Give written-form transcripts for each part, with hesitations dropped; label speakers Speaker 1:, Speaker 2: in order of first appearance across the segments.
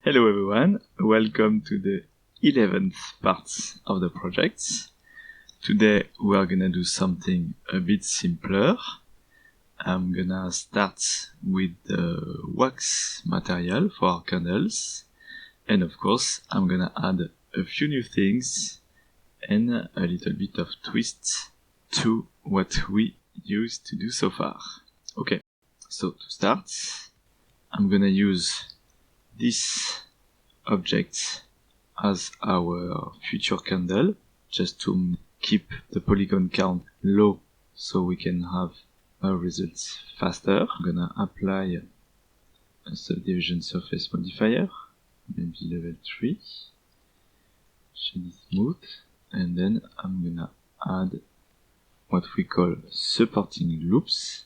Speaker 1: Hello everyone, welcome to the 11th part of the project. Today we are gonna do something a bit simpler. I'm gonna start with the wax material for our candles, and of course I'm gonna add a few new things and a little bit of twist to what we used to do so far. Okay, so to start, I'm gonna use this object as our future candle, just to keep the polygon count low so we can have our results faster. I'm gonna apply a subdivision surface modifier, maybe level 3, shade smooth, and then I'm gonna add what we call supporting loops,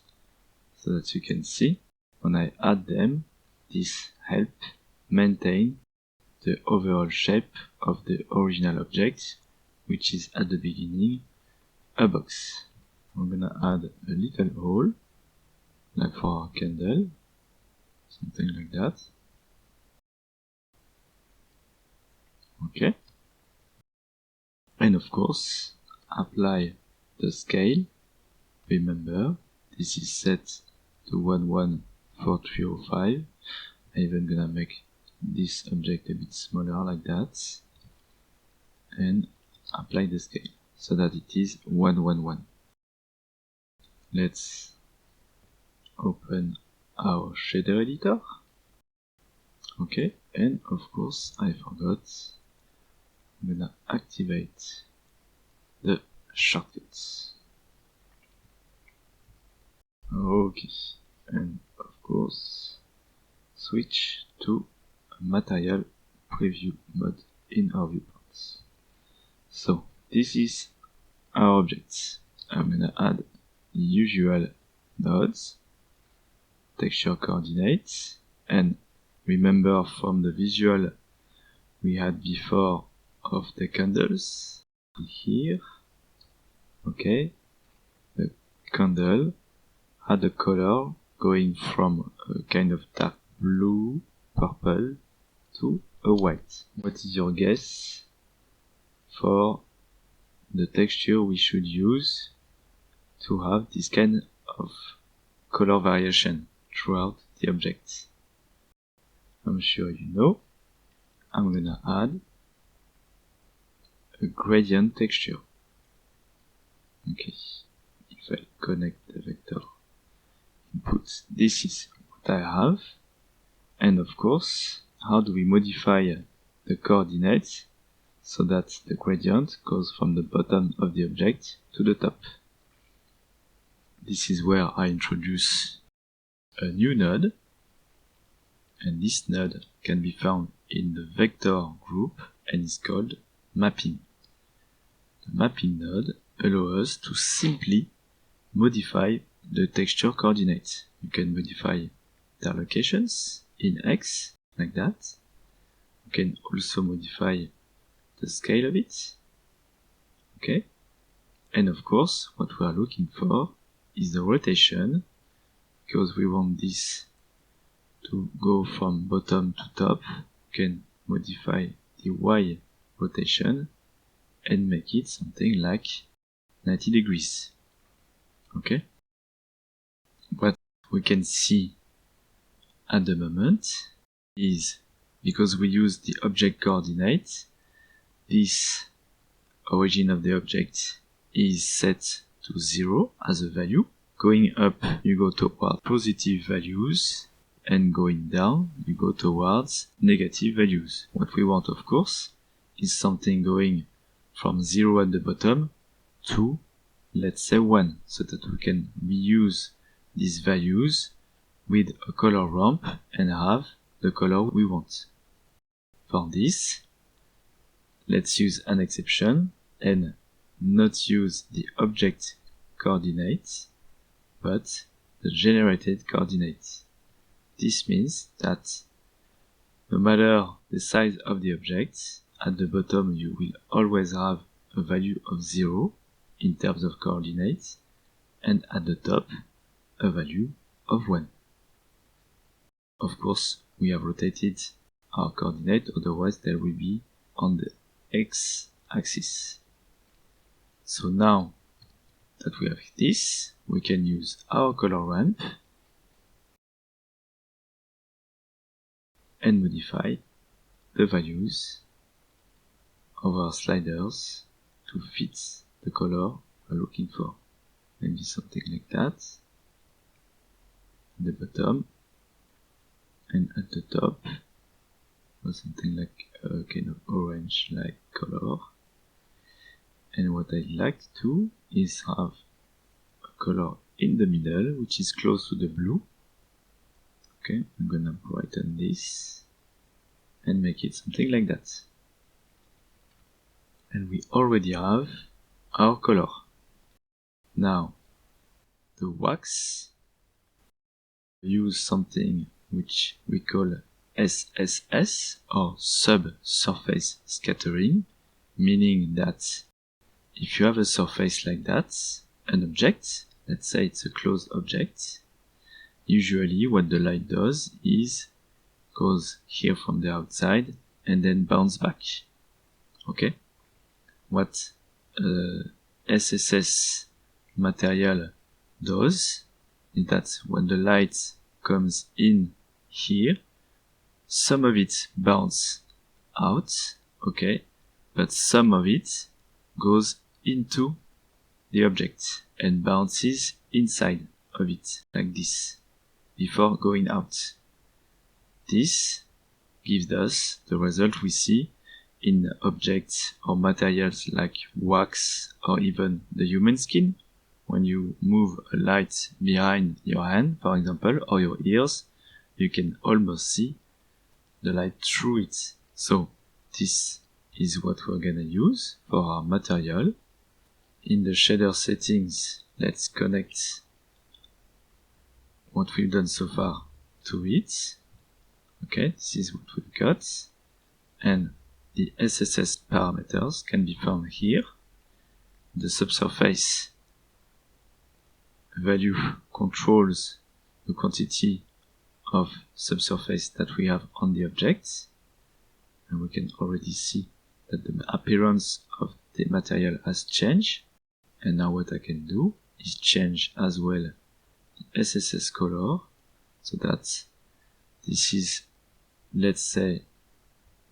Speaker 1: so that you can see when I add them, this helps maintain the overall shape of the original object, which is at the beginning a box. I'm gonna add a little hole, like for our candle, something like that. Okay. And of course, apply the scale. Remember, this is set to 114305. I'm even gonna make this object a bit smaller like that, and apply the scale so that it is 111. Let's open our shader editor. Okay, and of course I forgot, I'm gonna activate the shortcuts. Okay, and of course switch to material preview mode in our viewports. So this is our objects. I'm gonna add usual nodes, texture coordinates, and remember from the visual we had before of the candles here. Okay, the candle had a color going from a kind of dark blue, purple to a white. What is your guess for the texture we should use to have this kind of color variation throughout the object? I'm sure you know. I'm gonna add a gradient texture. Okay, if I connect the vector inputs, this is what I have. And of course, how do we modify the coordinates so that the gradient goes from the bottom of the object to the top? This is where I introduce a new node, and this node can be found in the vector group and is called mapping. The mapping node allows us to simply modify the texture coordinates. You can modify their locations in X, like that. You can also modify the scale of it. Okay. And of course, what we are looking for is the rotation, because we want this to go from bottom to top. You can modify the Y rotation and make it something like 90 degrees. Okay? What we can see at the moment is, because we use the object coordinate, this origin of the object is set to 0 as a value. Going up, you go toward positive values, and going down, you go towards negative values. What we want, of course, is something going from 0 at the bottom to, let's say, 1, so that we can reuse these values with a color ramp and have the color we want. For this, let's use an exception and not use the object coordinates, but the generated coordinates. This means that no matter the size of the object, at the bottom you will always have a value of 0 in terms of coordinates, and at the top a value of 1. Of course, we have rotated our coordinate, otherwise they will be on the x-axis. So now that we have this, we can use our color ramp and modify the values of our sliders to fit the color we're looking for. Maybe something like that at the bottom, and at the top or something like a kind of orange like color. And what I'd like to do is have a color in the middle which is close to the blue. Okay, I'm gonna brighten this and make it something like that. And we already have our color. Now, the wax, use something which we call SSS, or subsurface scattering, meaning that if you have a surface like that, an object, let's say it's a closed object, usually what the light does is goes here from the outside and then bounce back. Okay? What SSS material does is that when the light comes in here, some of it bounces out, okay, but some of it goes into the object and bounces inside of it, like this, before going out. This gives us the result we see in objects or materials like wax or even the human skin. When you move a light behind your hand, for example, or your ears, you can almost see the light through it. So this is what we're gonna use for our material. In the shader settings, let's connect what we've done so far to it. Okay, this is what we've got. And the SSS parameters can be found here. The subsurface value controls the quantity of subsurface that we have on the object, and we can already see that the appearance of the material has changed. And now what I can do is change as well the SSS color, so that this is, let's say,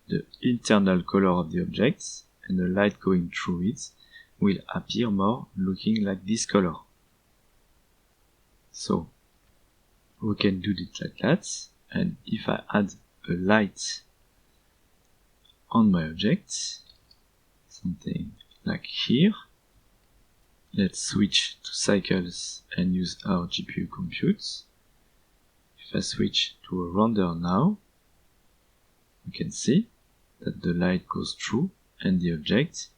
Speaker 1: the internal color of the object, and the light going through it will appear more looking like this color. So we can do it like that, and if I add a light on my object, something like here, let's switch to cycles and use our GPU compute. If I switch to a render now, we can see that the light goes through and the object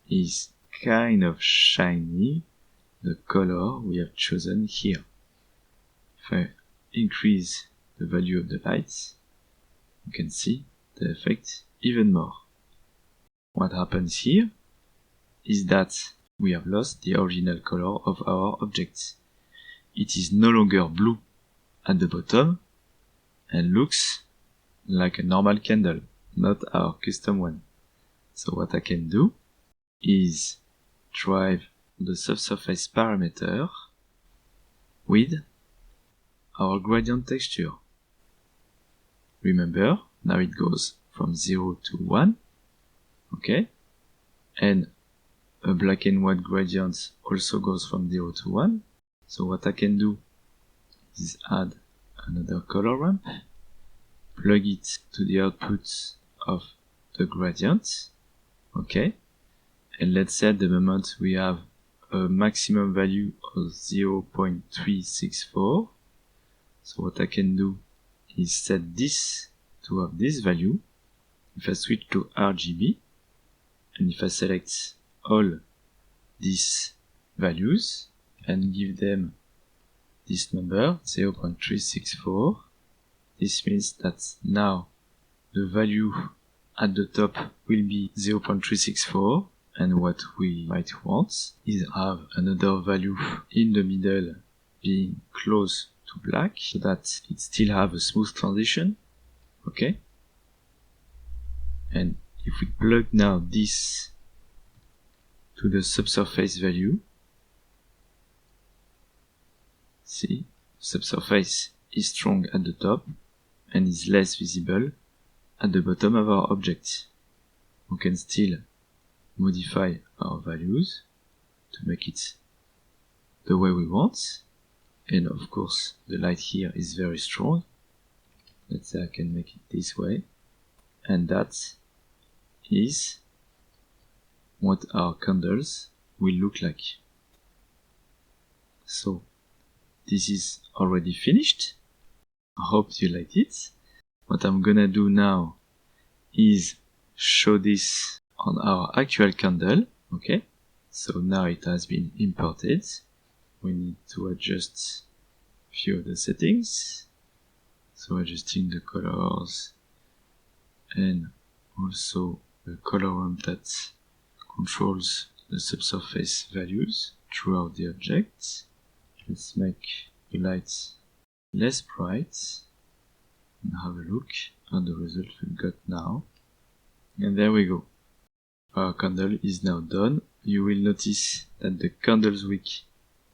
Speaker 1: is kind of shiny, the color we have chosen here. If I increase the value of the lights, you can see the effect even more. What happens here is that we have lost the original color of our object. It is no longer blue at the bottom and looks like a normal candle, not our custom one. So what I can do is drive the subsurface parameter with our gradient texture. Remember, now it goes from 0 to 1, okay? And a black and white gradient also goes from 0 to 1. So what I can do is add another color ramp, plug it to the output of the gradient, okay? And let's say at the moment we have a maximum value of 0.364. So what I can do is set this to have this value. If I switch to RGB, and if I select all these values and give them this number, 0.364, this means that now the value at the top will be 0.364, and what we might want is have another value in the middle being close to black, so that it still have a smooth transition, okay? And if we plug now this to the subsurface value, see, subsurface is strong at the top and is less visible at the bottom of our object. We can still modify our values to make it the way we want. And of course, the light here is very strong. Let's say I can make it this way. And that is what our candles will look like. So, this is already finished. I hope you liked it. What I'm gonna do now is show this on our actual candle. Okay, so now it has been imported. We need to adjust a few of the settings. So adjusting the colors and also the color ramp that controls the subsurface values throughout the object. Let's make the lights less bright and have a look at the result we've got now. And there we go. Our candle is now done. You will notice that the candle's wick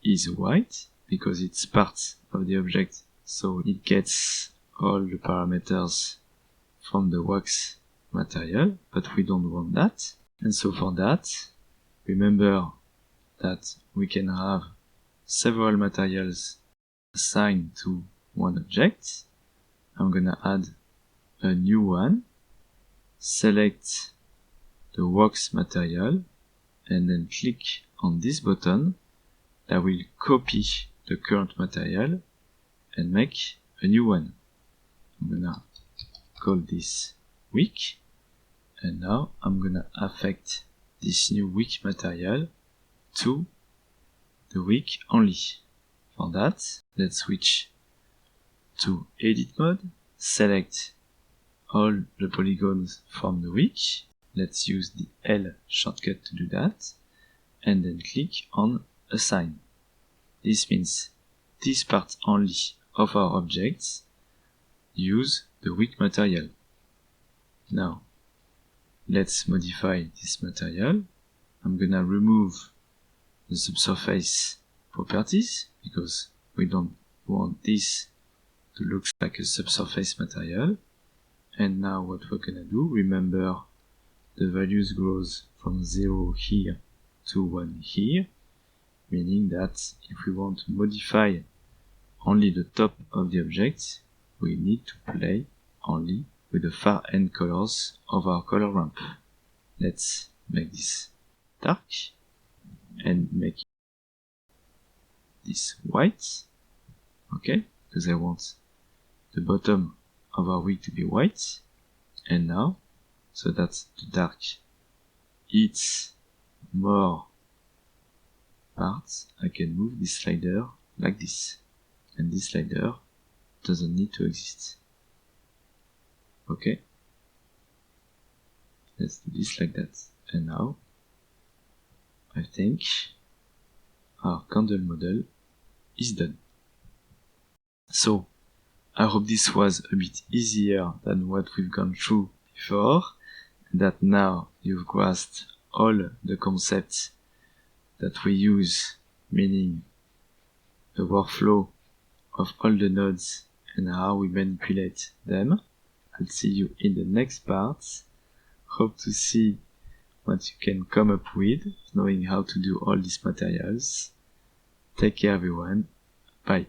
Speaker 1: is white because it's part of the object, so it gets all the parameters from the wax material, but we don't want that. And so for that, remember that we can have several materials assigned to one object. I'm gonna add a new one, select the wax material, and then click on this button that will copy the current material and make a new one. I'm gonna call this wick, and now I'm gonna affect this new wick material to the wick only. For that, let's switch to edit mode, select all the polygons from the wick. Let's use the L shortcut to do that, and then click on assign. This means this part only of our objects use the wick material. Now, let's modify this material. I'm gonna remove the subsurface properties because we don't want this to look like a subsurface material. And now what we're gonna do, remember the values grows from 0 here to 1 here, meaning that if we want to modify only the top of the object, we need to play only with the far end colors of our color ramp. Let's make this dark and make this white, okay, because I want the bottom of our wig to be white. And now, so that the dark eats more parts, I can move this slider like this, and this slider doesn't need to exist. Okay, let's do this like that. And now I think our candle model is done. So I hope this was a bit easier than what we've gone through before, and that now you've grasped all the concepts that we use, meaning the workflow of all the nodes and how we manipulate them. I'll see you in the next part. Hope to see what you can come up with, knowing how to do all these materials. Take care everyone. Bye.